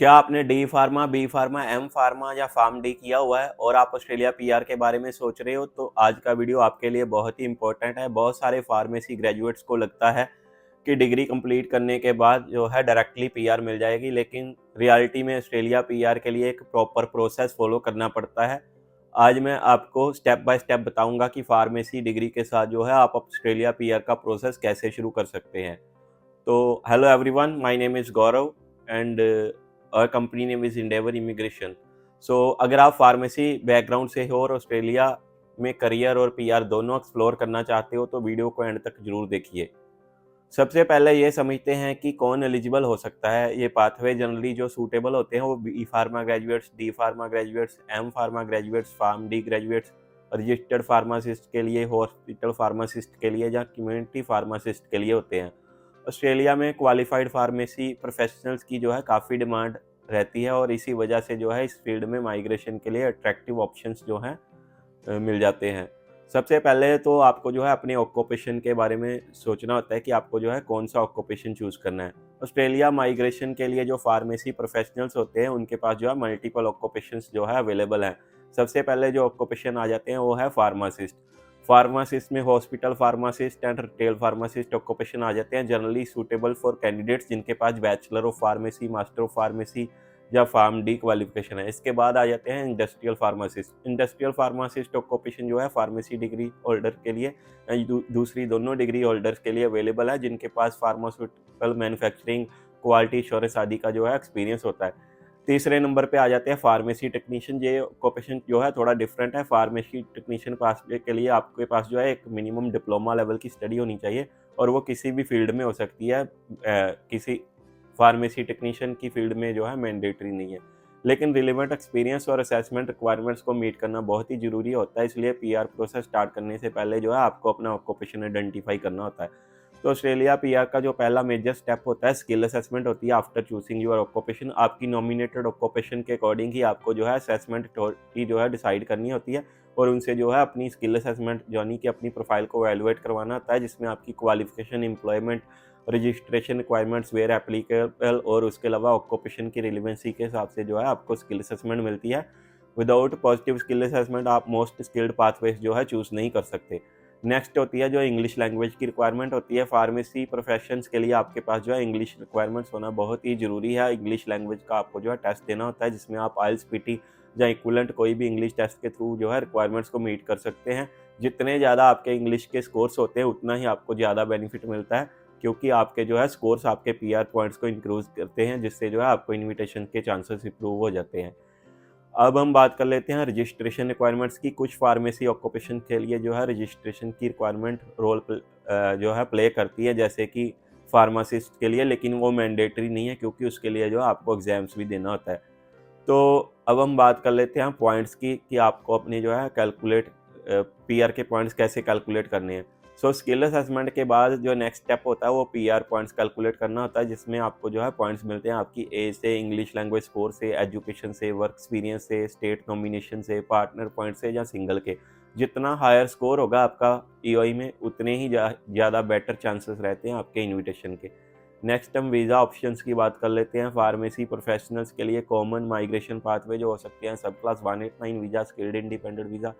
क्या आपने D pharma, B pharma, M pharma या फार्म डी किया हुआ है और आप ऑस्ट्रेलिया पीआर के बारे में सोच रहे हो, तो आज का वीडियो आपके लिए बहुत ही इंपॉर्टेंट है। बहुत सारे फार्मेसी ग्रेजुएट्स को लगता है कि डिग्री कंप्लीट करने के बाद जो है डायरेक्टली पीआर मिल जाएगी, लेकिन रियलिटी में ऑस्ट्रेलिया पीआर के लिए एक प्रॉपर प्रोसेस फॉलो करना पड़ता है। आज मैं आपको स्टेप बाय स्टेप बताऊंगा कि फार्मेसी डिग्री के साथ जो है आप ऑस्ट्रेलिया पीआर का प्रोसेस कैसे शुरू कर सकते हैं। तो hello everyone, my name is Gaurav and और company name is Endeavour immigration. So अगर आप फार्मेसी बैकग्राउंड से हो और ऑस्ट्रेलिया में करियर और पीआर दोनों एक्सप्लोर करना चाहते हो, तो वीडियो को एंड तक जरूर देखिए। सबसे पहले ये समझते हैं कि कौन एलिजिबल हो सकता है। ये पाथवे जनरली जो सूटेबल होते हैं वो B pharma graduates, D pharma graduates, M pharma graduates, pharm D graduates, registered pharmacist के लिए, हॉस्पिटल फार्मासिस्ट के लिए या कम्युनिटी फार्मासिस्ट के लिए होते हैं। ऑस्ट्रेलिया में क्वालिफाइड फार्मेसी प्रोफेशनल्स की जो है काफ़ी डिमांड रहती है और इसी वजह से जो है इस फील्ड में माइग्रेशन के लिए अट्रैक्टिव ऑप्शंस जो हैं मिल जाते हैं। सबसे पहले तो आपको जो है अपने ऑक्यूपेशन के बारे में सोचना होता है कि आपको जो है कौन सा ऑक्यूपेशन चूज़ करना है। ऑस्ट्रेलिया माइग्रेशन के लिए जो फार्मेसी प्रोफेशनल्स होते हैं उनके पास जो है मल्टीपल ऑक्यूपेशंस जो है अवेलेबल हैं। सबसे पहले जो ऑक्यूपेशन आ जाते हैं वो है फार्मासिस्ट। फार्मासिस्ट में hospital pharmacist and retail pharmacist occupation आ जाते हैं, जनरली सूटेबल फॉर कैंडिडेट्स जिनके पास bachelor of pharmacy, master of pharmacy या फार्म डी क्वालिफिकेशन है। इसके बाद आ जाते हैं industrial pharmacist. Industrial pharmacist occupation जो है फार्मेसी डिग्री होल्डर के लिए दूसरी दोनों डिग्री होल्डर्स के लिए अवेलेबल है जिनके पास फार्मास्यूटिकल मैन्युफैक्चरिंग, क्वालिटी एश्योरेंस आदि का जो है एक्सपीरियंस होता है। तीसरे नंबर पे आ जाते हैं फार्मेसी टेक्नीशियन। ये ऑक्यूपेशन जो है थोड़ा डिफरेंट है। फार्मेसी टेक्नीशियन पास के लिए आपके पास जो है एक मिनिमम डिप्लोमा लेवल की स्टडी होनी चाहिए और वो किसी भी फील्ड में हो सकती है। किसी फार्मेसी टेक्नीशियन की फील्ड में जो है मैंडेटरी नहीं है, लेकिन रिलेवेंट एक्सपीरियंस और असेसमेंट रिक्वायरमेंट्स को मीट करना बहुत ही ज़रूरी होता है। इसलिए पीआर प्रोसेस स्टार्ट करने से पहले जो है आपको अपना ऑक्यूपेशन आइडेंटिफाई करना होता है। तो ऑस्ट्रेलिया पीआर का जो पहला मेजर स्टेप होता है स्किल असेसमेंट होती है। आफ्टर चूजिंग योर ऑक्यूपेशन, आपकी नॉमिनेटेड ऑक्यूपेशन के अकॉर्डिंग ही आपको जो है असेसमेंट अथॉरिटी जो है डिसाइड करनी होती है और उनसे जो है अपनी स्किल असेसमेंट यानी कि अपनी प्रोफाइल को वैल्यूएट करवाना होता है, जिसमें आपकी qualification, employment, registration requirements where applicable और उसके अलावा ऑक्यूपेशन की रिलेवेंसी के हिसाब से जो है आपको स्किल असेसमेंट मिलती है। विदाउट पॉजिटिव स्किल असेसमेंट आप मोस्ट स्किल्ड पाथवेज जो है चूज़ नहीं कर सकते। नेक्स्ट होती है जो इंग्लिश लैंग्वेज की रिक्वायरमेंट होती है। फार्मेसी प्रोफेशंस के लिए आपके पास जो है इंग्लिश रिक्वायरमेंट्स होना बहुत ही ज़रूरी है। इंग्लिश लैंग्वेज का आपको जो है टेस्ट देना होता है, जिसमें आप आइल्स, पीटी या इक्विवेलेंट कोई भी इंग्लिश टेस्ट के थ्रू जो है रिक्वायरमेंट्स को मीट कर सकते हैं। जितने ज़्यादा आपके इंग्लिश के स्कोर्स होते हैं उतना ही आपको ज़्यादा बेनिफिट मिलता है, क्योंकि आपके जो है स्कोर्स आपके पीआर पॉइंट्स को इंक्रीज करते हैं, जिससे जो है आपको इनविटेशन के चांसेस इंप्रूव हो जाते हैं। अब हम बात कर लेते हैं रजिस्ट्रेशन रिक्वायरमेंट्स की। कुछ फार्मेसी ऑक्यूपेशन के लिए जो है रजिस्ट्रेशन की रिक्वायरमेंट जो है प्ले करती है, जैसे कि फार्मासिस्ट के लिए, लेकिन वो मैंडेटरी नहीं है क्योंकि उसके लिए जो है आपको एग्जाम्स भी देना होता है। तो अब हम बात कर लेते हैं पॉइंट्स की कि आपको अपने जो है कैलकुलेट पीआर के पॉइंट्स कैसे कैलकुलेट करने हैं। सो स्किल असेसमेंट के बाद जो नेक्स्ट स्टेप होता है वो पीआर पॉइंट्स कैलकुलेट करना होता है, जिसमें आपको जो है पॉइंट्स मिलते हैं आपकी एज से, इंग्लिश लैंग्वेज स्कोर से, एजुकेशन से, वर्क एक्सपीरियंस से, स्टेट नॉमिनेशन से, पार्टनर पॉइंट से या सिंगल के। जितना हायर स्कोर होगा आपका ईओई में उतने ही ज़्यादा बेटर चांसेस रहते हैं आपके इन्विटेशन के। नेक्स्ट हम वीज़ा ऑप्शंस की बात कर लेते हैं। फार्मेसी प्रोफेशनल्स के लिए कॉमन माइग्रेशन पाथवे जो हो सकते हैं सब class 189 visa, skilled independent visa,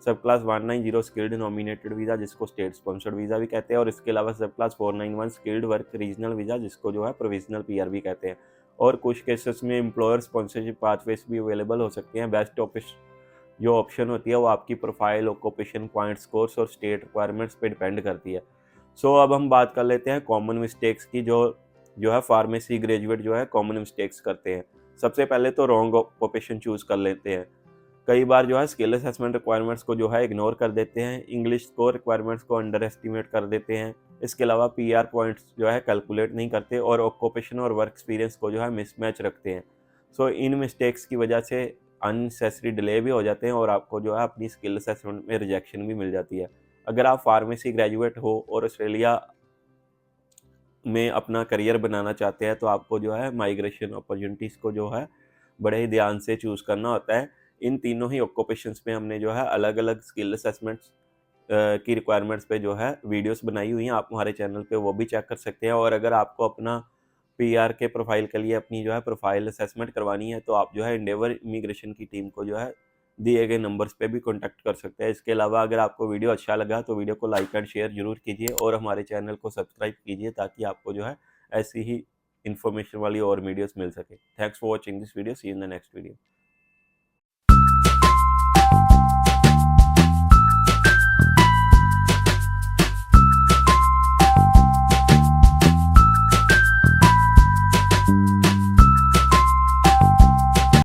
सब क्लास 190 स्किल्ड नॉमिनेटेड वीज़ा जिसको स्टेट स्पॉन्सर्ड वीज़ा भी कहते हैं, और इसके अलावा सब class 491 skilled work regional visa जिसको जो है प्रोविजनल पीआर भी कहते हैं। और कुछ केसेस में एम्प्लॉयर स्पॉन्सरशिप पाथवेज भी अवेलेबल हो सकते हैं। बेस्ट जो ऑप्शन होती है वो आपकी प्रोफाइल, ऑक्यूपेशन, पॉइंट स्कोर्स और स्टेट रिक्वायरमेंट्स पे डिपेंड करती है। सो अब हम बात कर लेते हैं कॉमन मिस्टेक्स की, जो है फार्मेसी ग्रेजुएट जो है कॉमन मिस्टेक्स करते हैं। सबसे पहले तो रॉन्ग ऑक्यूपेशन चूज़ कर लेते हैं। कई बार जो है स्किल असेसमेंट रिक्वायरमेंट्स को जो है इग्नोर कर देते हैं, इंग्लिश स्कोर रिक्वायरमेंट्स को अंडर एस्टिमेट कर देते हैं। इसके अलावा पीआर पॉइंट्स जो है कैलकुलेट नहीं करते और ऑक्यूपेशन और वर्क एक्सपीरियंस को जो है मिसमैच रखते हैं। सो इन मिस्टेक्स की वजह से अननेसेसरी डिले भी हो जाते हैं और आपको जो है अपनी स्किल असेसमेंट में रिजेक्शन भी मिल जाती है। अगर आप फार्मेसी ग्रेजुएट हो और ऑस्ट्रेलिया में अपना करियर बनाना चाहते हैं तो आपको जो है माइग्रेशन अपॉर्चुनिटीज़ को जो है बड़े ही ध्यान से चूज़ करना होता है। इन तीनों ही ऑक्यूपेशंस में हमने जो है अलग अलग स्किल असेसमेंट्स की रिक्वायरमेंट्स पे जो है वीडियोस बनाई हुई हैं, आप हमारे चैनल पे वो भी चेक कर सकते हैं। और अगर आपको अपना पीआर के प्रोफाइल के लिए अपनी जो है प्रोफाइल असेसमेंट करवानी है तो आप जो है एंडेवर इमिग्रेशन की टीम को जो है दिए गए नंबर्स पे भी कॉन्टैक्ट कर सकते हैं। इसके अलावा अगर आपको वीडियो अच्छा लगा तो वीडियो को लाइक एंड शेयर जरूर कीजिए और हमारे चैनल को सब्सक्राइब कीजिए ताकि आपको जो है ऐसी ही इन्फॉर्मेशन वाली और वीडियोस मिल सके। Thanks for watching this video, see you in the next video.